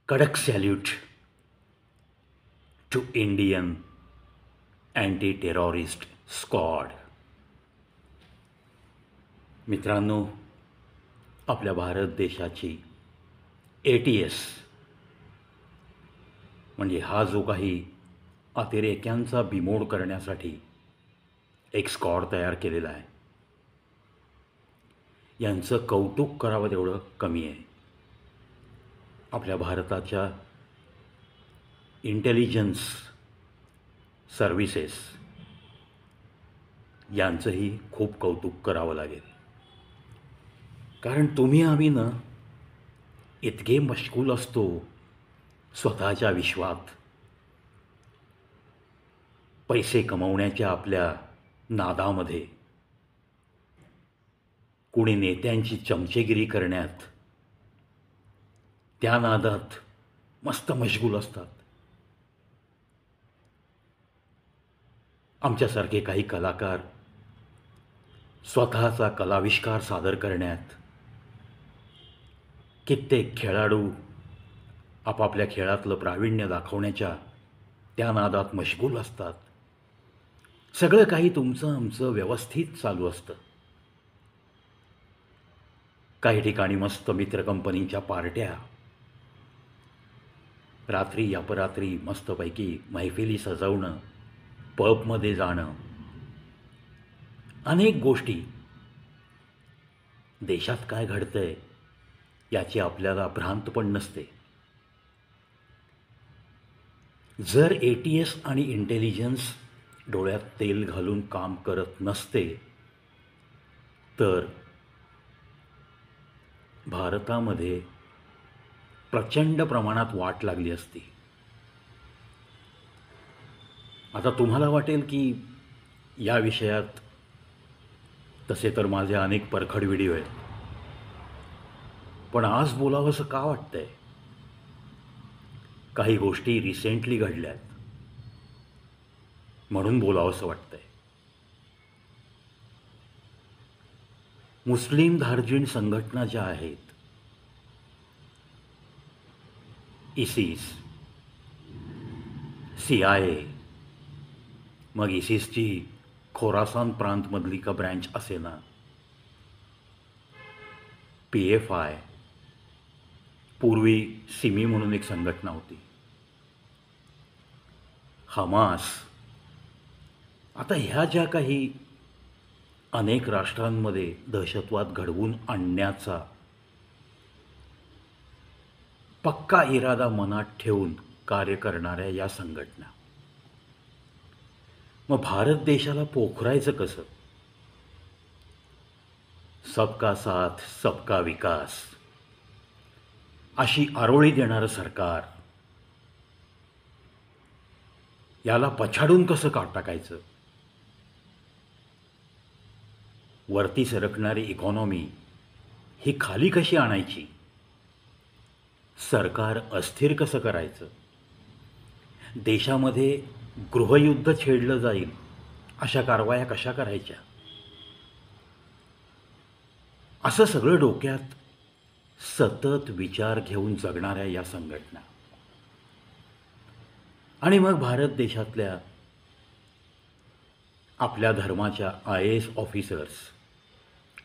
कडक salute to Indian anti terrorist squad. मित्रांनो, आपल्या भारत देशाची ATS म्हणजे हा जो काही अतिरेक्यांचा बिमोड करण्यासाठी एक स्क्वॉड तयार केलेला आहे, यांचं कौतुक करावं तेवढं कमी आहे. आपल्या भारताच्या इंटेलिजन्स सर्व्हिसेस यांचंही खूप कौतुक करावं लागेल. कारण तुम्ही आम्ही ना इतके मशगूल असतो स्वतःच्या विश्वात, पैसे कमवण्याच्या आपल्या नादामध्ये, कुणी नेत्यांची चमचेगिरी करण्यात, त्या नादात मस्त मशगूल असतात. आमच्यासारखे काही कलाकार स्वतःचा कलाविष्कार सादर करण्यात, कित्येक खेळाडू आपापल्या खेळातलं प्रावीण्य दाखवण्याच्या त्या नादात मशगूल असतात. सगळं काही तुमचं आमचं व्यवस्थित चालू असतं. काही ठिकाणी मस्त मित्र कंपनीच्या पार्ट्या, रात्री अपरात्री मस्तपैकी मैफिली सजवणं, पबमध्ये जाणं, अनेक गोष्टी. देशात काय घडतंय याची आपल्याला भ्रांत पण नसते. जर ATS आणि इंटेलिजन्स डोळ्यात तेल घालून काम करत नसते तर भारतामध्ये प्रचंड प्रमाणात वाट लागली असती. आता तुम्हाला वाटेल की या विषयात तसे तर माझे अनेक परखड व्हिडिओ आहेत, पण आज बोलावंसं का वाटतंय? काही गोष्टी रिसेंटली घडल्यात म्हणून बोलावंसं वाटतंय. मुस्लिम धार्जिण संघटना ज्या आहेत, ISIS, CIA, मग ISISची खोरासान प्रांतमधली का ब्रँच असे ना, PFI, पूर्वी सिमी म्हणून एक संघटना होती, हमास, आता ह्या ज्या काही अनेक राष्ट्रांमध्ये दहशतवाद घडवून आणण्याचा पक्का इरादा मनात ठेवून कार्य करणाऱ्या या संघटना, मग भारत देशाला पोखरायचं कसं? सबका साथ सबका विकास अशी आरोळी देणारं सरकार, याला पछाडून कसं काढ टाकायचं? वरती सरकणारी इकॉनॉमी ही खाली कशी आणायची? सरकार अस्थिर कसं करायचं? देशामध्ये गृहयुद्ध छेडलं जाईल अशा कारवाया कशा करायच्या? असं सगळं डोक्यात सतत विचार घेऊन जगणाऱ्या या संघटना, आणि मग भारत देशातल्या आपल्या धर्माच्या IAS officers,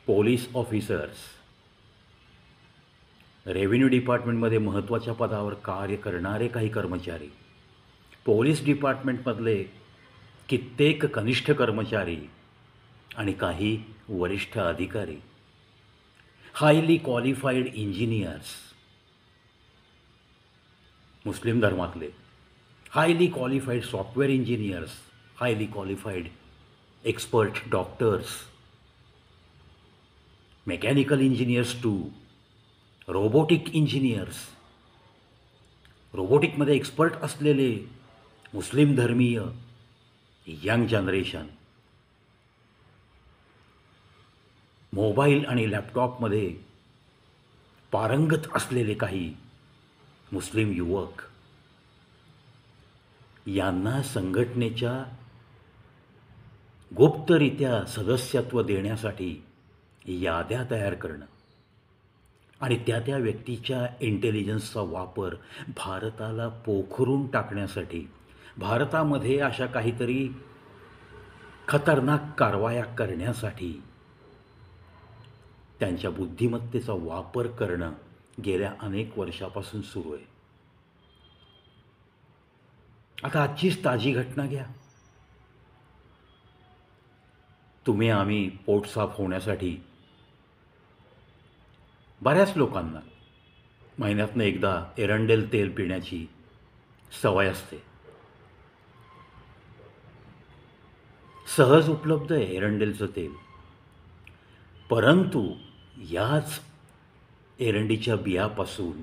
police officers, revenue डिपार्टमेंटमध्ये महत्त्वाच्या पदावर कार्य करणारे काही कर्मचारी, पोलीस डिपार्टमेंटमधले कित्येक कनिष्ठ कर्मचारी आणि काही वरिष्ठ अधिकारी, हायली क्वालिफाईड इंजिनियर्स, मुस्लिम धर्मातले highly qualified software engineers, highly qualified expert doctors, mechanical engineers to robotic engineers, रोबोटिकमध्ये एक्सपर्ट असलेले मुस्लिम धर्मीय यंग जनरेशन, मोबाईल आणि लॅपटॉपमध्ये पारंगत असलेले काही मुस्लिम युवक, यांना संघटनेच्या गुप्तरित्या सदस्यत्व देण्यासाठी याद्या तयार करणं, आणि त्या त्या व्यक्तीच्या इंटेलिजन्सचा वापर भारताला पोखरून टाकण्यासाठी, भारतामध्ये अशा काहीतरी खतरनाक कारवाया करण्यासाठी त्यांच्या बुद्धिमत्तेचा वापर करणं गेल्या अनेक वर्षापासून सुरू आहे. आता आजचीच ताजी घटना घ्या. तुम्ही आम्ही पोट साफ होण्यासाठी बऱ्याच लोकांना महिन्यातनं एकदा एरंडेल तेल पिण्याची सवय असते. सहज उपलब्ध आहे एरंडेलचं तेल. परंतु याच एरंडीच्या बियापासून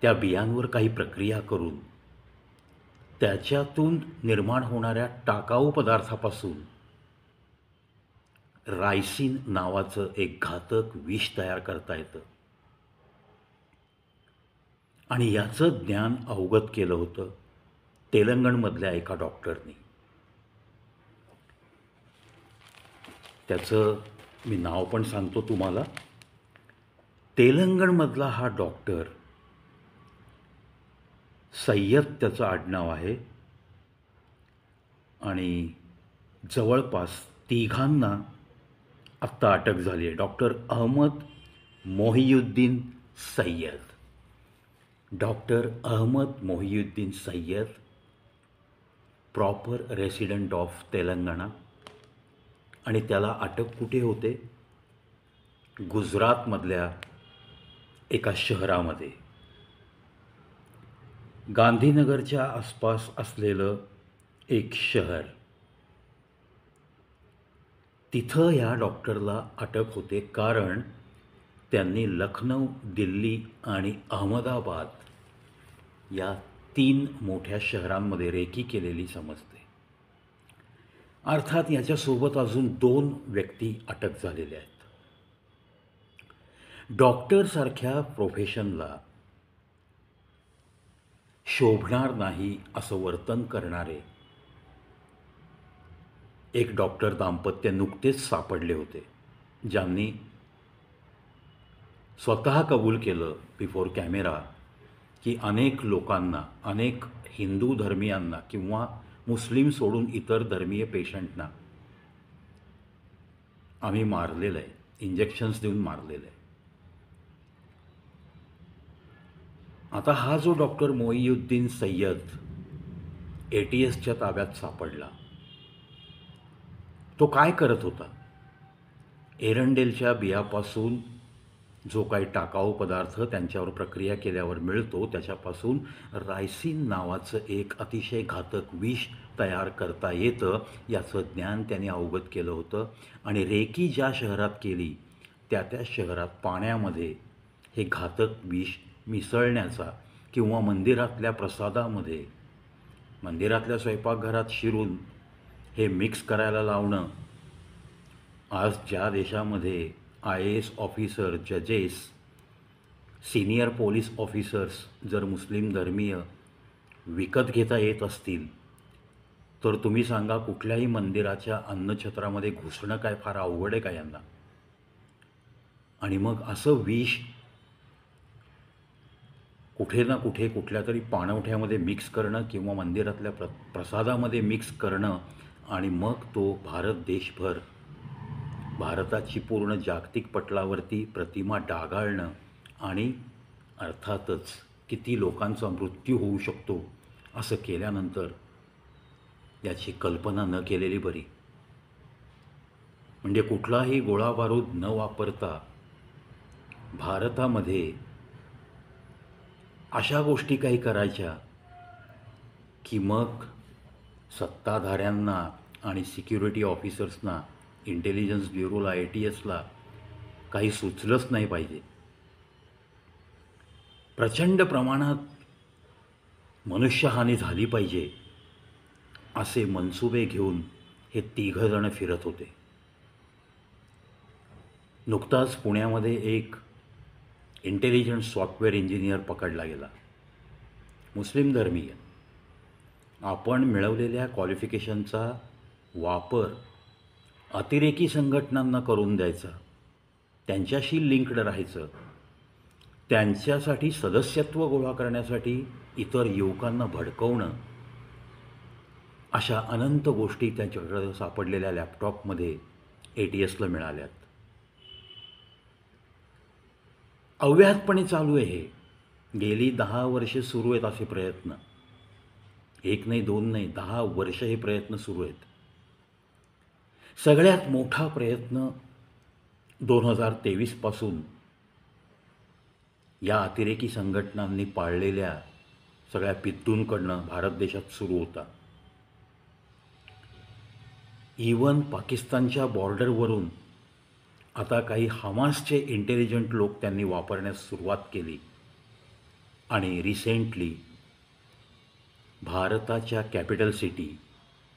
त्या बियांवर काही प्रक्रिया करून त्याच्यातून निर्माण होणाऱ्या टाकाऊ पदार्थापासून रायसिन नावाचं एक घातक विष तयार करता येतं. आणि याचं ज्ञान अवगत केलं होतं तेलंगणमधल्या एका डॉक्टरनी. त्याचं मी नाव पण सांगतो तुम्हाला. तेलंगणमधला हा डॉक्टर सय्यद त्याचं आडनाव आहे. आणि जवळपास तिघांना आत्ता अटक झाली आहे. Doctor Ahmed Mohiuddin Sayyed. Doctor Ahmed Mohiuddin Sayyed, proper resident of Telangana. आणि त्याला अटक कुठे होते? गुजरातमधल्या एका शहरामध्ये, गांधीनगरच्या आसपास असलेलं एक शहर. तिथं ह्या डॉक्टरला अटक होते कारण त्यांनी लखनौ, दिल्ली आणि अहमदाबाद या 3 मोठ्या शहरांमध्ये रेकी केलेली समजते. अर्थात याच्यासोबत अजून 2 व्यक्ती अटक झालेल्या आहेत. डॉक्टरसारख्या प्रोफेशनला शोभणार नाही असं वर्तन करणारे एक डॉक्टर दाम्पत्य नुकतेच सापडले होते, ज्यांनी स्वतः कबूल केलं बिफोर कॅमेरा की अनेक लोकांना, अनेक हिंदू धर्मीयांना किंवा मुस्लिम सोडून इतर धर्मीय पेशंटना आम्ही मारलेलं आहे, इंजेक्शन्स देऊन मारलेलं आहे. आता हा जो डॉक्टर मोहियुद्दीन सय्यद ATSच्या ताब्यात सापडला, तो काय करत होता? एरंडेलच्या बियापासून जो काही टाकाऊ पदार्थ त्यांच्यावर प्रक्रिया केल्यावर मिळतो त्याच्यापासून रायसिन नावाचं एक अतिशय घातक विष तयार करता येतं, याचं ज्ञान त्याने अवगत केलं होतं. आणि रेकी ज्या शहरात केली त्या त्या शहरात पाण्यामध्ये हे घातक विष मिसळण्याचा किंवा मंदिरातल्या प्रसादामध्ये, मंदिरातल्या स्वयंपाकघरात शिरून हे मिक्स करायला लावणं. आज ज्या देशामध्ये IAS ऑफिसर, जजेस, सिनियर पोलीस ऑफिसर्स जर मुस्लिम धर्मीय विकत घेता येत असतील तर तुम्ही सांगा कुठल्याही मंदिराच्या अन्नछत्रामध्ये घुसणं काय फार अवघड आहे का यांना? आणि मग असं विष कुठे ना कुठे कुठल्या तरी पाणवठ्यामध्ये मिक्स करणं किंवा मंदिरातल्या प्रसादामध्ये मिक्स करणं आणि मग तो भारत देशभर, भारताची पूर्ण जागतिक पटलावरती प्रतिमा डागाळणं आणि अर्थातच किती लोकांचा मृत्यू होऊ शकतो असं केल्यानंतर याची कल्पना न केलेली बरी. म्हणजे कुठलाही गोळाबारूद न वापरता भारतामध्ये अशा गोष्टी काही करायच्या की मग सत्ताधाऱ्यांना आणि सिक्युरिटी ऑफिसर्सना, इंटेलिजन्स ब्युरोला, ATSला काही सुचलंच नाही पाहिजे. प्रचंड प्रमाणात मनुष्यहानी झाली पाहिजे असे मनसुबे घेऊन हे 3 जण फिरत होते. नुकताच पुण्यामध्ये एक इंटेलिजन्स सॉफ्टवेअर इंजिनियर पकडला गेला, मुस्लिम धर्मीय. आपण मिळवलेल्या क्वालिफिकेशनचा वापर अतिरेकी संघटनांना करून द्यायचा त्यांच्याशी लिंक्ड राहायचं, त्यांच्यासाठी सदस्यत्व गोळा करण्यासाठी इतर युवकांना भडकवणं, अशा अनंत गोष्टी त्यांच्याकडं सापडलेल्या लॅपटॉपमध्ये ATSला मिळाल्यात. अव्याहतपणे चालू आहे हे. गेली 10 वर्षे सुरू आहेत असे प्रयत्न. एक नाही, दोन नाही, 10 वर्ष हे प्रयत्न सुरू आहेत. सगळ्यात मोठा प्रयत्न 2023 पासून या अतिरेकी संघटनांनी पाळलेल्या सगळ्या पितूंकडनं भारत देशात सुरू होता. इवन पाकिस्तानच्या बॉर्डरवरून आता काही हमासचे इंटेलिजंट लोक त्यांनी वापरण्यास सुरुवात केली आणि रिसेंटली भारताच्या कॅपिटल सिटी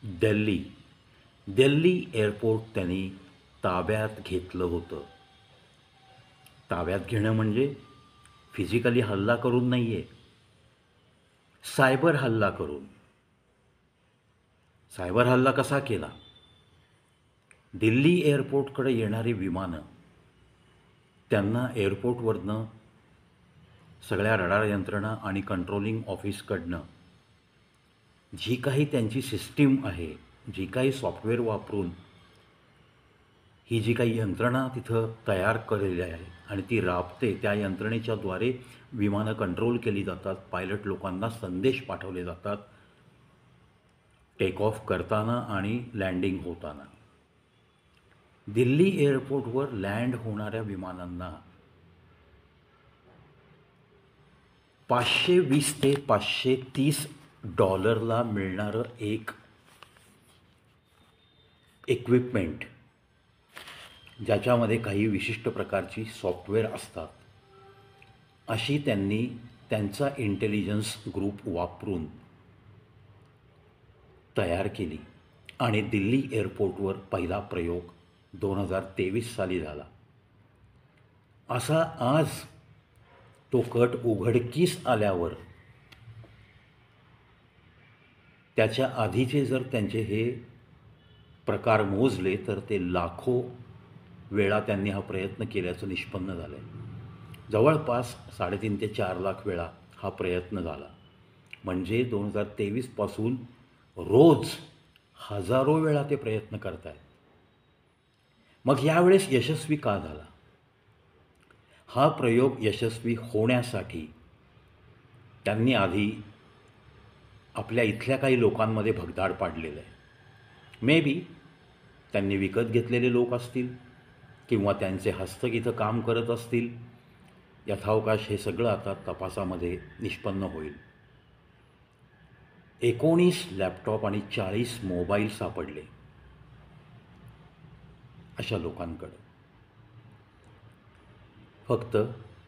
दिल्ली एअरपोर्ट त्यांनी ताब्यात घेतलं होतं. ताब्यात घेणं म्हणजे फिजिकली हल्ला करून नाही आहे, सायबर हल्ला करून. सायबर हल्ला कसा केला? दिल्ली एअरपोर्टकडे येणारी विमानं, त्यांना एअरपोर्टवरनं सगळ्या रडार यंत्रणा आणि कंट्रोलिंग ऑफिसकडनं जी काही त्यांची सिस्टीम आहे, जी काही सॉफ्टवेअर वापरून ही जी काही यंत्रणा तिथं तयार केलेली आहे आणि ती राबते, त्या यंत्रणेच्याद्वारे विमानं कंट्रोल केली जातात. पायलट लोकांना संदेश पाठवले जातात टेक ऑफ करताना आणि लँडिंग होताना. दिल्ली एअरपोर्टवर लँड होणाऱ्या विमानांना $520 ते $530 मिळणारं एक इक्विपमेंट, ज्याच्यामध्ये काही विशिष्ट प्रकारची सॉफ्टवेअर असतात, अशी त्यांनी त्यांचा इंटेलिजन्स ग्रुप वापरून तयार केली आणि दिल्ली एअरपोर्टवर पहिला प्रयोग 2023 साली झाला. असा आज तो कट उघडकीस आल्यावर त्याच्या आधीचे जर त्यांचे हे प्रकार मोजले तर ते लाखो वेळा त्यांनी हा प्रयत्न केल्याचं निष्पन्न झालं आहे. जवळपास 3.5 ते 4 लाख वेळा हा प्रयत्न झाला. म्हणजे 2023 पासून रोज हजारो वेळा ते प्रयत्न करत आहेत. मग यावेळेस यशस्वी का झाला? हा प्रयोग यशस्वी होण्यासाठी त्यांनी आधी आपल्या इथल्या काही लोकांमध्ये भगदाड पाडलेलं आहे. मे बी त्यांनी विकत घेतलेले लोक असतील किंवा त्यांचे हस्तक इथं काम करत असतील. यथावकाश हे सगळं आता तपासामध्ये निष्पन्न होईल. 19 लॅपटॉप आणि 40 मोबाईल सापडले अशा लोकांकडे. फक्त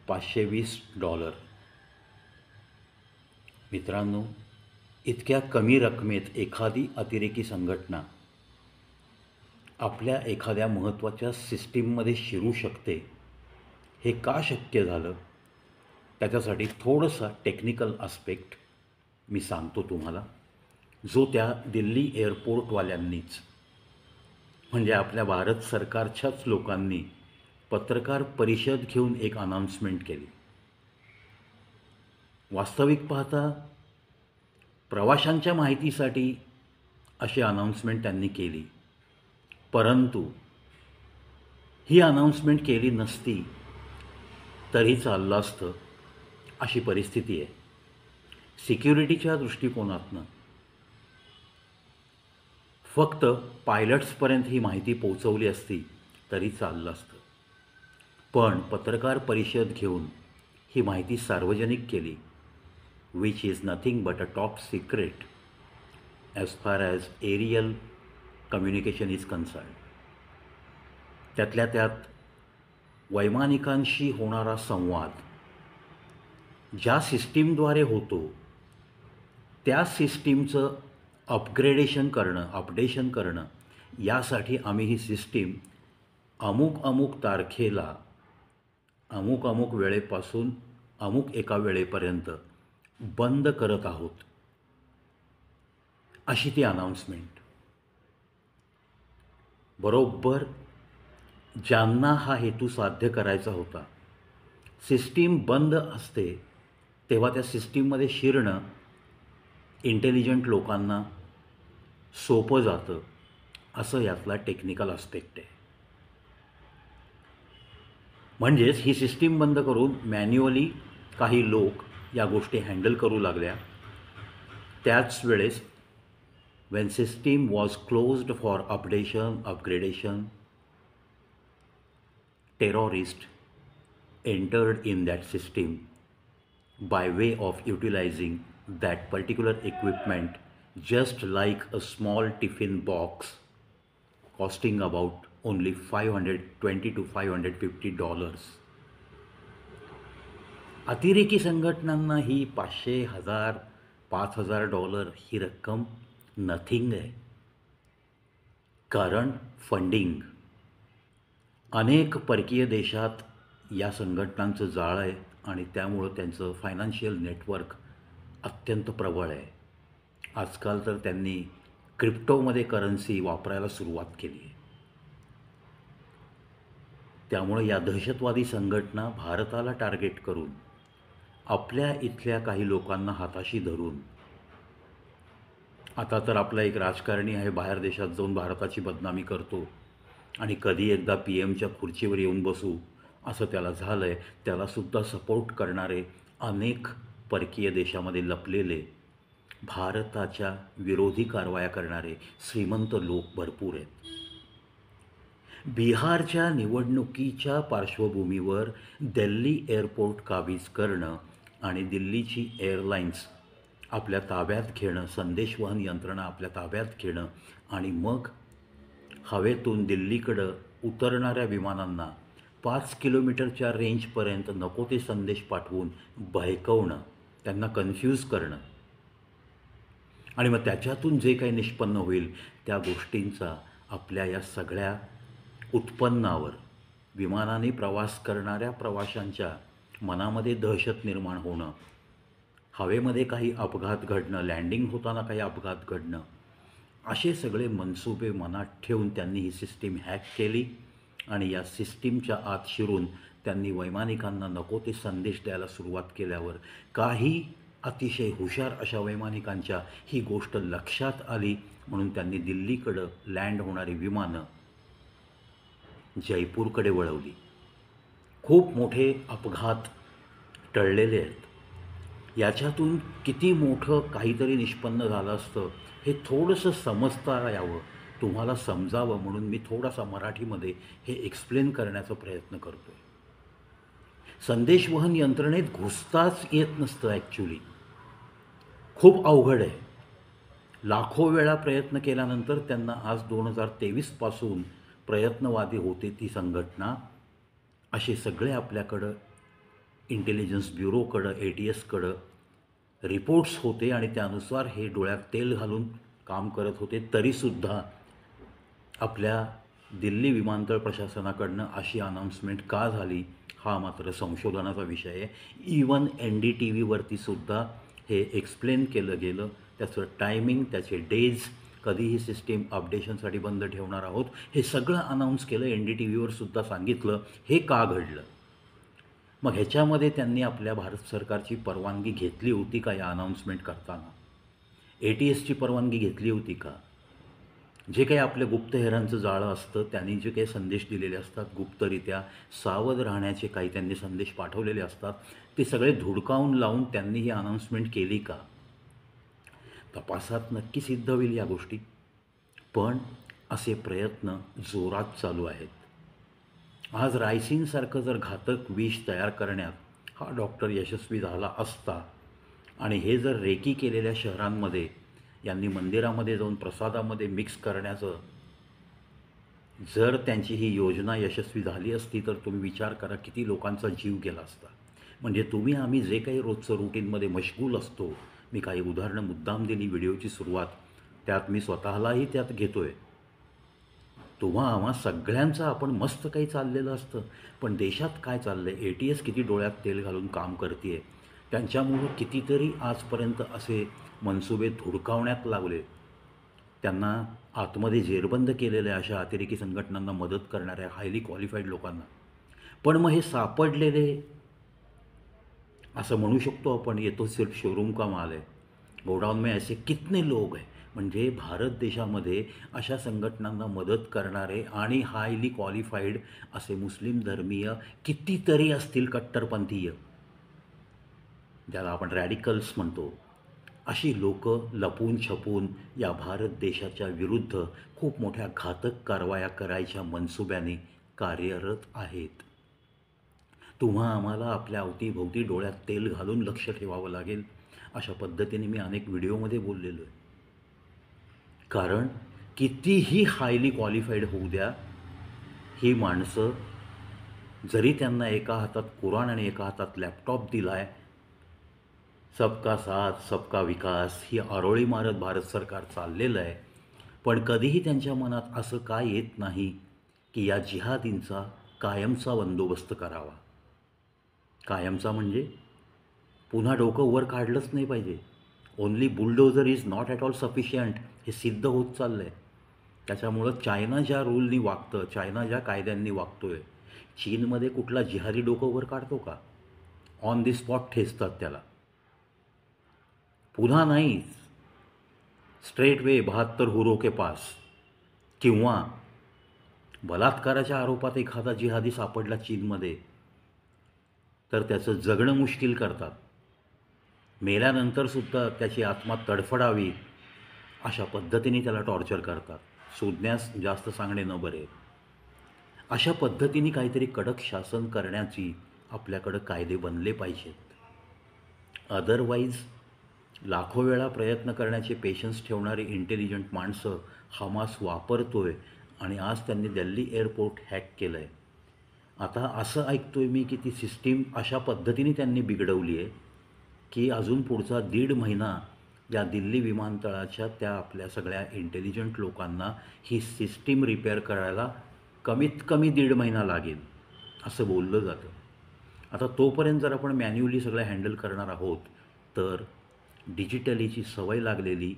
$520. मित्रांनो, इतक्या कमी रकमेत एखादी अतिरेकी संघटना आपल्या एखाद्या महत्त्वाच्या सिस्टीममध्ये शिरू शकते. हे का शक्य झालं? त्याच्यासाठी थोडंसा टेक्निकल आस्पेक्ट मी सांगतो तुम्हाला, जो त्या दिल्ली एअरपोर्टवाल्यांनीच, म्हणजे आपल्या भारत सरकारच्याच लोकांनी पत्रकार परिषद घेऊन एक अनाउन्समेंट केली. वास्तविक पाहता प्रवाशांच्या माहितीसाठी अशी अनाउन्समेंट त्यांनी केली, परंतु ही अनाउन्समेंट केली नसती तरी चाललं असतं अशी परिस्थिती आहे. सिक्युरिटीच्या दृष्टिकोनातनं फक्त पायलट्सपर्यंत ही माहिती पोहोचवली असती तरी चाललं असतं. पण पत्रकार परिषद घेऊन ही माहिती सार्वजनिक केली, which is nothing but a top secret as far as aerial communication is concern. त्यातल्या त्यात वैमानिकांशी होणारा संवाद ज्या सिस्टीमद्वारे होतो, त्या सिस्टीमचं अपडेशन करणं, यासाठी आम्ही ही सिस्टीम अमुक तारखेला अमुक वेळेपासून अमुक एका वेळेपर्यंत बंद करत आहोत, अशी ती अनाउन्समेंट. बरोबर ज्यांना हा हेतू साध्य करायचा होता. सिस्टीम बंद असते तेव्हा त्या सिस्टीममध्ये शिरणं इंटेलिजंट लोकांना सोपं जातं, असं यातला टेक्निकल आस्पेक्ट आहे. म्हणजेच ही सिस्टीम बंद करून मॅन्युअली काही लोक या गोष्टी हँडल करू लागल्या. त्याच वेळेस when system was closed for upgradation, terrorists entered in that system by way of utilizing that particular equipment, just like a small tiffin box costing about only $520 to $550. अतिरेकी संघटनांना ही 500, 1000, $5000 ही रक्कम नथिंग आहे. कारण फंडिंग अनेक परकीय देशात या संघटनांचं जाळं आहे आणि त्यामुळं त्यांचं फायनान्शियल नेटवर्क अत्यंत प्रबळ आहे. आजकाल तर त्यांनी क्रिप्टोमध्ये करन्सी वापरायला सुरुवात केली आहे. त्यामुळे या दहशतवादी संघटना भारताला टार्गेट करून आपल्या इथल्या काही लोकांना हाताशी धरून, आता तर आपला एक राजकारणी आहे, बाहेर देशात जाऊन भारताची बदनामी करतो आणि कधी एकदा PM च्या खुर्चीवर येऊन बसू असं त्याला झालं आहे. त्यालासुद्धा सपोर्ट करणारे अनेक परकीय देशामध्ये लपलेले भारताच्या विरोधी कारवाया करणारे श्रीमंत लोक भरपूर आहेत. बिहारच्या निवडणुकीच्या पार्श्वभूमीवर दिल्ली एअरपोर्ट काबीज करणं आणि दिल्लीची एअरलाइन्स आपल्या ताब्यात घेणं, संदेशवहन यंत्रणा आपल्या ताब्यात घेणं आणि मग हवेतून दिल्लीकडं उतरणाऱ्या विमानांना 5 किलोमीटरच्या रेंजपर्यंत नको ते संदेश पाठवून बहकवणं, त्यांना कन्फ्यूज करणं आणि मग त्याच्यातून जे काही निष्पन्न होईल त्या गोष्टींचा आपल्या या सगळ्या उत्पन्नावर, विमानाने प्रवास करणाऱ्या प्रवाशांच्या मनामध्ये दहशत निर्माण होणं, हवेमध्ये काही अपघात घडणं, लँडिंग होताना काही अपघात घडणं, असे सगळे मनसुबे मनात ठेवून त्यांनी ही सिस्टीम हॅक केली आणि या सिस्टीमच्या आत शिरून त्यांनी वैमानिकांना नको ते संदेश द्यायला सुरुवात केल्यावर काही अतिशय हुशार अशा वैमानिकांच्या ही गोष्ट लक्षात आली म्हणून त्यांनी दिल्लीकडं लँड होणारी विमानं जयपूरकडे वळवली. खूप मोठे अपघात टळलेले आहेत. याच्यातून किती मोठं काहीतरी निष्पन्न झालं असतं हे थोडंसं समजता यावं, तुम्हाला समजावं म्हणून मी थोडासा मराठीमध्ये हे एक्सप्लेन करण्याचा प्रयत्न करतो आहे. संदेशवहन यंत्रणेत घुसताच येत नसतं ॲक्च्युली. खूप अवघड आहे. लाखो वेळा प्रयत्न केल्यानंतर त्यांना आज 2023 प्रयत्नवादी होते ती संघटना. असे सगळे आपल्याकडं इंटेलिजन्स ब्युरोकडं, ATSकडं रिपोर्ट्स होते आणि त्यानुसार हे डोळ्यात तेल घालून काम करत होते. तरीसुद्धा आपल्या दिल्ली विमानतळ प्रशासनाकडनं अशी अनाऊन्समेंट का झाली हा मात्र संशोधनाचा विषय आहे. इवन NDTVवरती सुद्धा हे एक्सप्लेन केलं गेलं. त्याचं टायमिंग, त्याचे डेज, कधी ही सिस्टीम अपडेशनसाठी बंद ठेवणार आहोत हे सगळं अनाऊन्स केलं. NDTVवर सुद्धा सांगितलं हे का घडलं. मग ह्याच्यामध्ये त्यांनी आपल्या भारत सरकारची परवानगी घेतली होती का या अनाऊन्समेंट करताना? ATSची परवानगी घेतली होती का? जे काही आपल्या गुप्तहेरांचं जाळं असतं त्यांनी जे काही संदेश दिलेले असतात, गुप्तरित्या सावध राहण्याचे काही त्यांनी संदेश पाठवलेले असतात, ते सगळे धुडकावून लावून त्यांनी ही अनाऊन्समेंट केली का? तपासात नक्की सिद्ध होईल या गोष्टी. पण असे प्रयत्न जोरात चालू आहेत. आज रायसिनसारखं जर घातक विष तयार करण्यात हा डॉक्टर यशस्वी झाला असता आणि हे जर रेकी केलेल्या शहरांमध्ये यांनी मंदिरामध्ये जाऊन प्रसादामध्ये मिक्स करण्याचं जर त्यांची ही योजना यशस्वी झाली असती तर तुम्ही विचार करा किती लोकांचा जीव गेला असता. म्हणजे तुम्ही आम्ही जे काही रोजचं रुटीनमध्ये मशगूल असतो, मी काही उदाहरणं मुद्दाम दिली व्हिडिओची सुरुवात, त्यात मी स्वतःलाही त्यात घेतो आहे. तुम्हा आम्हा सगळ्यांचं आपण मस्त काही चाललेलं असतं, पण देशात काय चाललं आहे, ATS किती डोळ्यात तेल घालून काम करते आहे, त्यांच्यामुळं कितीतरी आजपर्यंत असे मनसुबे धुडकावण्यात लागले. त्यांना आतमध्ये जेरबंद केलेल्या अशा अतिरेकी संघटनांना मदत करणाऱ्या हायली क्वालिफाईड लोकांना. पण मग हे सापडलेले, असं म्हणू शकतो आपण, ये तो सिर्फ शोरूम का माल है, गोडाऊन में ऐसे कितने लोग हैं. म्हणजे भारत देशामध्ये अशा संघटनांना मदत करणारे आणि हायली क्वालिफाईड असे मुस्लिम धर्मीय कितीतरी असतील, कट्टरपंथीय, ज्याला आपण रॅडिकल्स म्हणतो. अशी लोकं लपून छपून या भारत देशाच्या विरुद्ध खूप मोठ्या घातक कारवाया करायच्या मनसुब्याने कार्यरत आहेत. तुम्हा आम्हाला आपल्या अवतीभोवती डोळ्यात तेल घालून लक्ष ठेवावं लागेल. अशा पद्धतीने मी अनेक व्हिडिओमध्ये बोललेलो आहे. कारण कितीही हायली क्वालिफाईड होऊ द्या, ही माणसं, जरी त्यांना एका हातात कुराण आणि एका हातात लॅपटॉप दिला आहे, सबका साथ सबका विकास ही आरोळी मारत भारत सरकार चाललेलं आहे, पण कधीही त्यांच्या मनात असं काय येत नाही की या जिहादींचा कायमचा बंदोबस्त करावा. कायमचा म्हणजे पुन्हा डोकं वर काढलंच नाही पाहिजे. Only bulldozer is not at all sufficient, हे सिद्ध होत चाललं आहे. त्याच्यामुळं चायना ज्या रूलनी वागतं, चायना ज्या कायद्यांनी वागतो आहे, चीनमध्ये कुठला जिहादी डोकं वर काढतो का? ऑन दी स्पॉट ठेचतात त्याला. पुन्हा नाही, स्ट्रेट वे 72 हुरो के पास. किंवा बलात्काराच्या आरोपात एखादा जिहादी सापडला चीनमध्ये, तर त्याचं जगणं मुश्किल करतात. मेल्यानंतरसुद्धा त्याची आत्मा तडफडावी अशा पद्धतीने त्याला टॉर्चर करतात. शोधण्यास जास्त सांगणे न बरे. अशा पद्धतीने काहीतरी कडक शासन करण्याची आपल्याकडं कायदे बनले पाहिजेत. अदरवाईज लाखो वेळा प्रयत्न करण्याचे पेशन्स ठेवणारी इंटेलिजंट माणसं हमास वापरतोय आणि आज त्यांनी दिल्ली एअरपोर्ट हॅक केलं आहे. आता असं ऐकतोय मी की ती सिस्टीम अशा पद्धतीने त्यांनी बिघडवली आहे की अजून पुढचा 1.5 महिना या दिल्ली विमानतळाच्या त्या आपल्या सगळ्या इंटेलिजंट लोकांना ही सिस्टीम रिपेअर करायला कमीत कमी 1.5 महिना लागेल, असं बोललं जातं. आता तोपर्यंत जर आपण मॅन्युअली सगळं हँडल करणार आहोत, तर डिजिटलीची सवय लागलेली,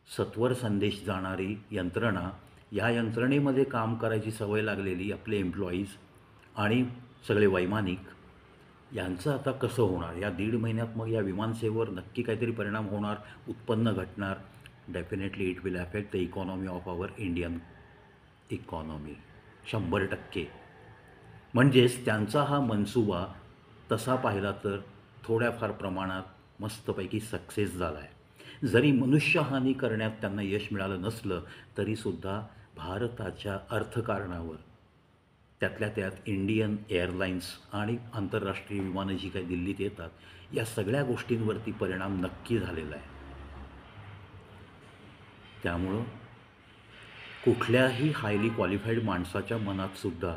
सत्वर संदेश जाणारी यंत्रणा, या यंत्रणेमध्ये काम करायची सवय लागलेली आपले एम्प्लॉईज आणि सगळे वैमानिक, यांचं आता कसं होणार? या 1.5 महिन्यात मग या विमानसेवेवर नक्की काहीतरी परिणाम होणार, उत्पन्न घटणार. Definitely it will affect the economy of our Indian economy 100%. म्हणजेच त्यांचा हा मनसुबा तसा पाहिला तर थोड्याफार प्रमाणात मस्तपैकी सक्सेस झाला आहे. जरी मनुष्यहानी करण्यात त्यांना यश मिळालं नसलं तरीसुद्धा भारताच्या अर्थकारणावर, त्यातल्या त्यात इंडियन एअरलाईन्स आणि आंतरराष्ट्रीय विमानं जी काही दिल्लीत येतात, या सगळ्या गोष्टींवरती परिणाम नक्की झालेला आहे. त्यामुळं कुठल्याही हायली क्वालिफाईड माणसाच्या मनातसुद्धा,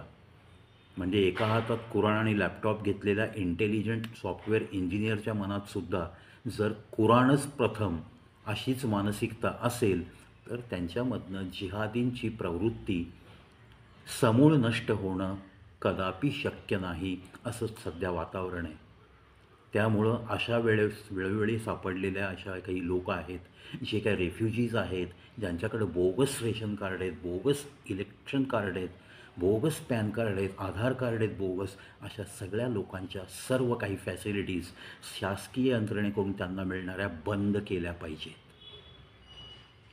म्हणजे एका हातात कुराण आणि लॅपटॉप घेतलेल्या इंटेलिजंट सॉफ्टवेअर इंजिनियरच्या मनातसुद्धा जर कुराणच प्रथम अशीच मानसिकता असेल, तर त्यांच्यामधनं जिहादींची प्रवृत्ती समूळ नष्ट होणं कदापि शक्य नाही, असंच सध्या वातावरण आहे. त्यामुळं अशा वेळोवेळी सापडलेल्या अशा काही लोक आहेत, जे काही रेफ्युजीज आहेत, ज्यांच्याकडे बोगस रेशन कार्ड आहेत, बोगस इलेक्शन कार्ड आहेत, बोगस पॅन कार्ड आहेत, आधार कार्ड आहेत बोगस, अशा सगळ्या लोकांच्या सर्व काही फॅसिलिटीज शासकीय यंत्रणेकडून त्यांना मिळणाऱ्या बंद केल्या पाहिजेत.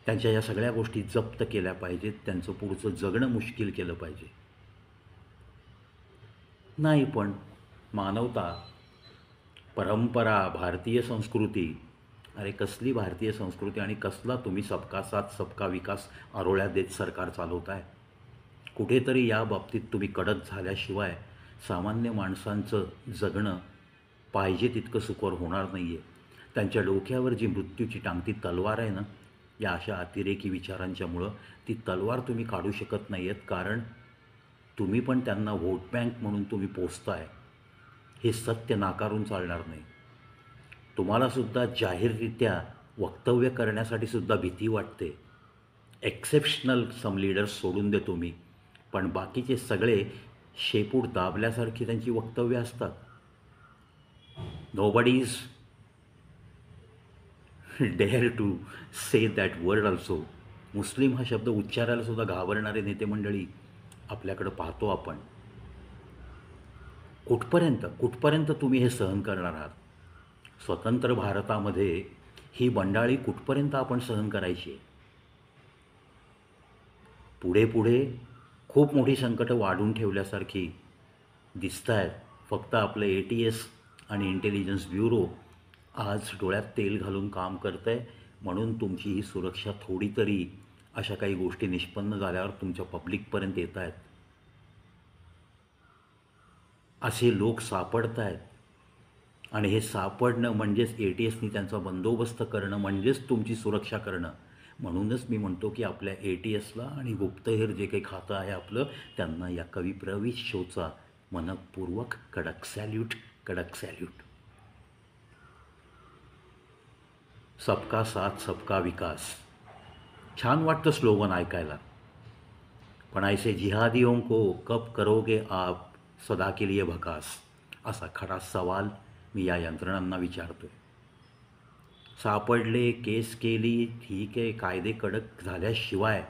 त्यांच्या या सगळ्या गोष्टी जप्त केल्या पाहिजेत. त्यांचं पुढचं जगणं मुश्किल केलं पाहिजे. नाही, पण मानवता, परंपरा, भारतीय संस्कृती, अरे कसली भारतीय संस्कृती आणि कसला तुम्ही सबका साथ सबका विकास आरोळ्या देत सरकार चालवताय? कुठेतरी या बाबतीत तुम्ही कडक झाल्याशिवाय सामान्य माणसांचं जगणं पाहिजे तितकं सुकर होणार नाही आहे. त्यांच्या डोक्यावर जी मृत्यूची टांगती तलवार आहे ना, या अशा अतिरेकी विचारांच्यामुळं, ती तलवार तुम्ही काढू शकत नाही आहेत. कारण तुम्ही पण त्यांना व्होट बँक म्हणून तुम्ही पोचताय, हे सत्य नाकारून चालणार नाही. तुम्हालासुद्धा जाहीररित्या वक्तव्य करण्यासाठी सुद्धा भीती वाटते. एक्सेप्शनल सम लीडर्स सोडून देतो मी, पण बाकीचे सगळे शेपूट दाबल्यासारखी त्यांची वक्तव्य असतात. Nobody is dare to say that word also. Muslim हा शब्द उच्चारायला सुद्धा घाबरणारे नेते मंडळी आपल्याकडं पाहतो आपण. कुठपर्यंत तुम्ही हे सहन करणार आहात? स्वतंत्र भारतामध्ये ही बंडाळी कुठपर्यंत आपण सहन करायची आहे? पुढे पुढे खूप मोठी संकटं वाढून ठेवल्यासारखी दिसत आहेत. फक्त आपलं ATS आणि इंटेलिजन्स ब्युरो आज डोळ्यात तेल घालून काम करतं आहे, म्हणून तुमची ही सुरक्षा थोडी तरी अशा काही गोष्टी निष्पन्न झाल्यावर तुमच्या पब्लिकपर्यंत येत आहेत. असे लोक सापडत आहेत आणि हे सापडणं म्हणजेच ATSनी त्यांचा बंदोबस्त करणं म्हणजेच तुमची सुरक्षा करणं. म्हणूनच मी म्हणतो की आपल्या ATSला आणि गुप्तहेर जे काही खातं आहे आपलं, त्यांना या कविप्रवीश शोचा मनपूर्वक कडक सॅल्यूट, कडक सॅल्यूट. सबका साथ सबका विकास छान वाटतं स्लोगन ऐकायला, पण ऐसे जिहादियों को कब करोगे आप सदा के लिए भकास, असा खरा सवाल मी या यंत्रणांना विचारतो आहे. सापडले, केस केली, ठीक आहे, कायदे कडक झाल्याशिवाय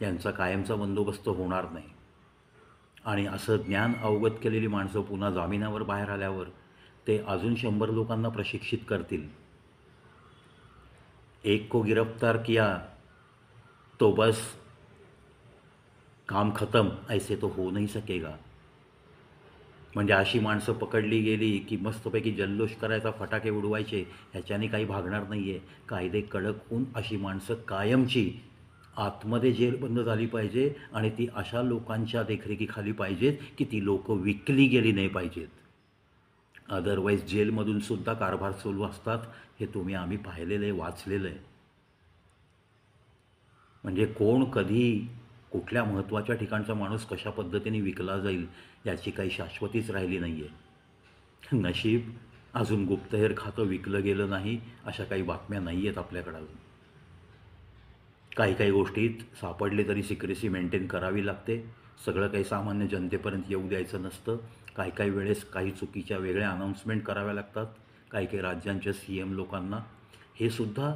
त्यांचा कायमचा बंदोबस्त होणार नाही. आणि असं ज्ञान अवगत केलेली माणसं पुन्हा जामिनावर बाहेर आल्यावर ते अजून 100 लोकांना प्रशिक्षित करतील. एक को गिरफ्तार किया तो बस काम खतम, ऐसे तो हो नहीं सकेगा. म्हणजे अशी माणसं पकडली गेली की मस्तपैकी जल्लोष करायचा, फटाके उडवायचे, ह्याच्याने काही भागणार नाही आहे. कायदे कडक होऊन अशी माणसं कायमची आतमध्ये जेलबंद झाली पाहिजे आणि ती अशा लोकांच्या देखरेखीखाली पाहिजेत की ती लोकं विकली गेली नाही पाहिजेत. अदरवाईज जेलमधून सुद्धा कारभार चालू असतात. हे आम्ही पाहिलेलं आहे, वाचलेलं आहे. म्हणजे कोण कधी कुठल्या महत्त्वाच्या ठिकाणचा माणूस कशा पद्धतीने विकला जाईल याची काही शाश्वतीच राहिली नाही आहे. नशीब अजून गुप्तहेर खातं विकलं गेलं नाही, अशा काही बातम्या नाही आहेत आपल्याकडं अजून. काही गोष्टीत सापडले तरी सिक्रेसी मेंटेन करावी लागते. सगळं काही सामान्य जनतेपर्यंत येऊ द्यायचं नसतं. काही वेळेस काही चुकीच्या वेगळ्या अनाऊन्समेंट कराव्या लागतात काही राज्यांच्या CM लोकांना. हे सुद्धा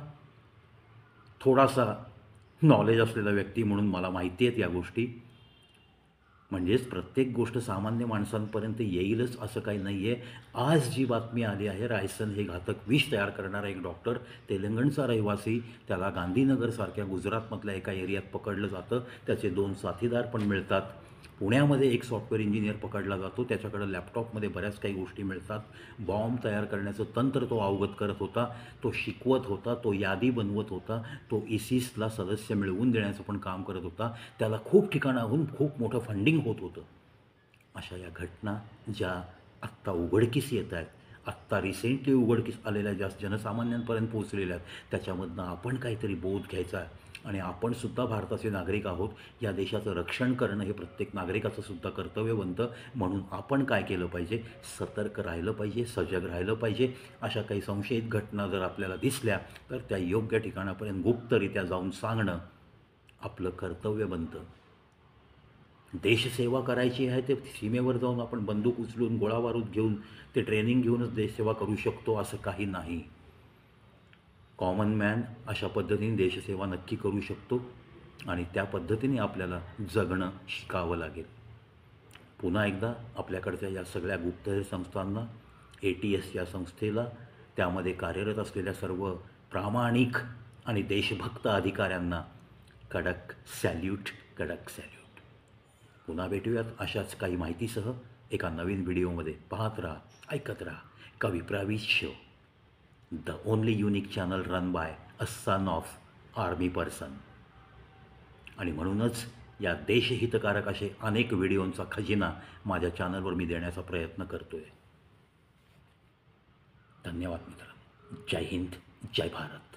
थोडासा नॉलेज असलेला व्यक्ती म्हणून मला माहिती आहेत या गोष्टी. म्हणजेच प्रत्येक गोष्ट सामान्य माणसांपर्यंत येईलच असं काही नाही आहे. आज जी बातमी आली आहे, रायसन हे घातक विष तयार करणारा एक डॉक्टर, तेलंगणचा रहिवासी, त्याला गांधीनगरसारख्या गुजरातमधल्या एका एरियात पकडलं जातं. त्याचे 2 साथीदार पण मिळतात. पुण्यामध्ये एक सॉफ्टवेअर इंजिनियर पकडला जातो, त्याच्याकडं लॅपटॉपमध्ये बऱ्याच काही गोष्टी मिळतात. बॉम्ब तयार करण्याचं तंत्र तो अवगत करत होता, तो शिकवत होता, तो यादी बनवत होता, तो ISISला सदस्य मिळवून देण्याचं पण काम करत होता. त्याला खूप ठिकाणाहून खूप मोठं फंडिंग होत होतं. अशा या घटना ज्या आत्ता उघडकीस येत आहेत, आत्ता रिसेंटली उघडकीस आलेल्या ज्या जनसामान्यांपर्यंत पोहोचलेल्या आहेत, त्याच्यामधनं आपण काहीतरी बोध घ्यायचा आहे. आणि आपणसुद्धा भारताचे नागरिक आहोत. या देशाचं रक्षण करणं हे प्रत्येक नागरिकाचं सुद्धा कर्तव्य बनतं. म्हणून आपण काय केलं पाहिजे? सतर्क राहिलं पाहिजे, सजग राहिलं पाहिजे. अशा काही संशयित घटना जर आपल्याला दिसल्या तर त्या योग्य ठिकाणापर्यंत गुप्तरित्या जाऊन सांगणं आपलं कर्तव्य बनतं. देशसेवा करायची आहे ते सीमेवर जाऊन आपण बंदूक उचलून, गोळाबारूद घेऊन, ते ट्रेनिंग घेऊनच देशसेवा करू शकतो असं काही नाही. कॉमन मॅन अशा पद्धतीने देशसेवा नक्की करू शकतो आणि त्या पद्धतीने आपल्याला जगणं शिकावं लागेल. पुन्हा एकदा आपल्याकडच्या या सगळ्या गुप्तहेर संस्थांना, ATS या संस्थेला, त्यामध्ये कार्यरत असलेल्या सर्व प्रामाणिक आणि देशभक्त अधिकाऱ्यांना कडक सॅल्यूट, कडक सॅल्यूट. पुन्हा भेटूयात अशाच काही माहितीसह एका नवीन व्हिडिओमध्ये. पाहत राहा, ऐकत राहा कविप्रवीश show, the only unique channel run by a son of army person. आणि म्हणूनच या देशहितकारक असे अनेक व्हिडिओंचा खजिना माझ्या चॅनलवर मी देण्याचा प्रयत्न करतो आहे. धन्यवाद मित्रांनो. जय हिंद, जय भारत.